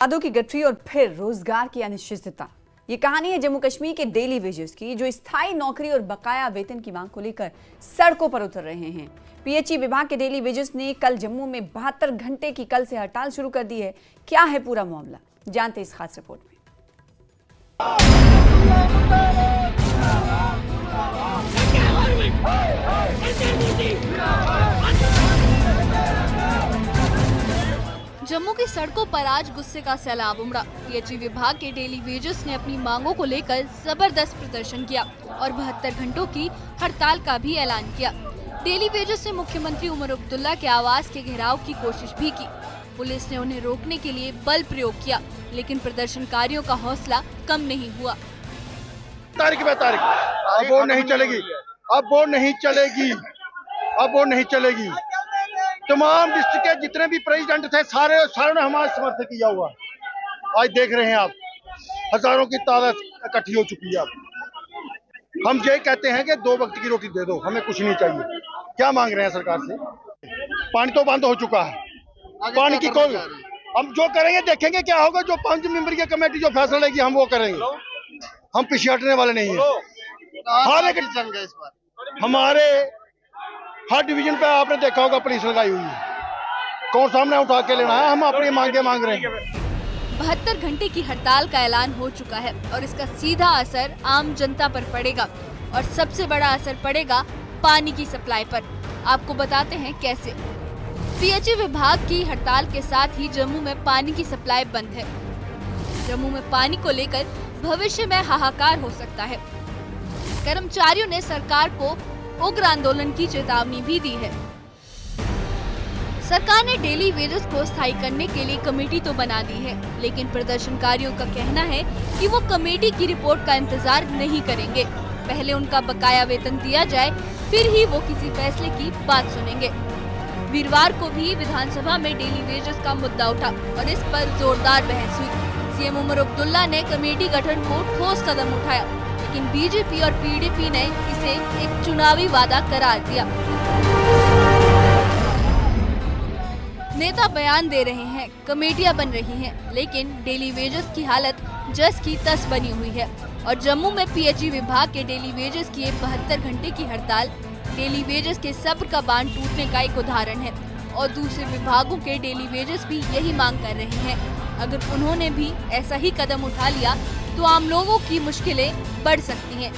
वादों की गठरी और फिर रोजगार की अनिश्चितता। ये कहानी है जम्मू कश्मीर के डेली वेजेस की, जो स्थायी नौकरी और बकाया वेतन की मांग को लेकर सड़कों पर उतर रहे हैं। पीएचई विभाग के डेली वेजेस ने कल जम्मू में 72 घंटे की कल से हड़ताल शुरू कर दी है। क्या है पूरा मामला, जानते इस खास रिपोर्ट में। जम्मू की सड़कों पर आज गुस्से का सैलाब उमड़ा। पीएचई विभाग के डेली वेजेस ने अपनी मांगों को लेकर जबरदस्त प्रदर्शन किया और 72 घंटों की हड़ताल का भी ऐलान किया। डेली वेजेस ने मुख्यमंत्री उमर अब्दुल्ला के आवास के घेराव की कोशिश भी की। पुलिस ने उन्हें रोकने के लिए बल प्रयोग किया, लेकिन प्रदर्शनकारियों का हौसला कम नहीं हुआ। तारीख अब वो नहीं चलेगी, अब वो नहीं चलेगी, अब वो नहीं चलेगी। तमाम डिस्ट्रिक्ट के जितने भी प्रेसिडेंट थे सारे ने हमारा समर्थन किया हुआ। आज देख रहे हैं आप, हजारों की तादाद इकट्ठी हो चुकी है। अब हम ये कहते हैं कि 2 वक्त की रोटी दे दो, हमें कुछ नहीं चाहिए। क्या मांग रहे हैं सरकार से? पानी तो बंद हो चुका है, पानी की कोई, हम जो करेंगे देखेंगे क्या होगा। जो 5 मेंबर की कमेटी जो फैसला लेगी हम वो करेंगे, हम पीछे हटने वाले नहीं है। हर एक हमारे हर डिवीजन पे आपने देखा होगा पुलिस लगाई हुई है, कौन सामने उठा के लेना है। हम अपनी मांगे मांग रहे हैं। 72 घंटे की हड़ताल का ऐलान हो चुका है और इसका सीधा असर आम जनता पर पड़ेगा और सबसे बड़ा असर पड़ेगा पानी की सप्लाई पर। आपको बताते हैं कैसे। पीएचई विभाग की हड़ताल के साथ ही जम्मू में पानी की सप्लाई बंद है। जम्मू में पानी को लेकर भविष्य में हाहाकार हो सकता है। कर्मचारियों ने सरकार को उग्र आंदोलन की चेतावनी भी दी है। सरकार ने डेली वेजेस को स्थायी करने के लिए कमेटी तो बना दी है, लेकिन प्रदर्शनकारियों का कहना है कि वो कमेटी की रिपोर्ट का इंतजार नहीं करेंगे। पहले उनका बकाया वेतन दिया जाए, फिर ही वो किसी फैसले की बात सुनेंगे। वीरवार को भी विधानसभा में डेली वेजेस का मुद्दा उठा और इस पर जोरदार बहस हुई। सीएम उमर अब्दुल्ला ने कमेटी गठन को ठोस कदम उठाया, लेकिन बीजेपी और पीडीपी ने इसे एक चुनावी वादा करार दिया। नेता बयान दे रहे हैं, कमेटियां बन रही हैं, लेकिन डेली वेजेस की हालत जस की तस बनी हुई है। और जम्मू में पीएचई विभाग के डेली वेजेस की 72 घंटे की हड़ताल डेली वेजेस के सब्र का बांध टूटने का एक उदाहरण है। और दूसरे विभागों के डेली वेजेस भी यही मांग कर रहे हैं। अगर उन्होंने भी ऐसा ही कदम उठा लिया तो आम लोगों की मुश्किलें बढ़ सकती हैं।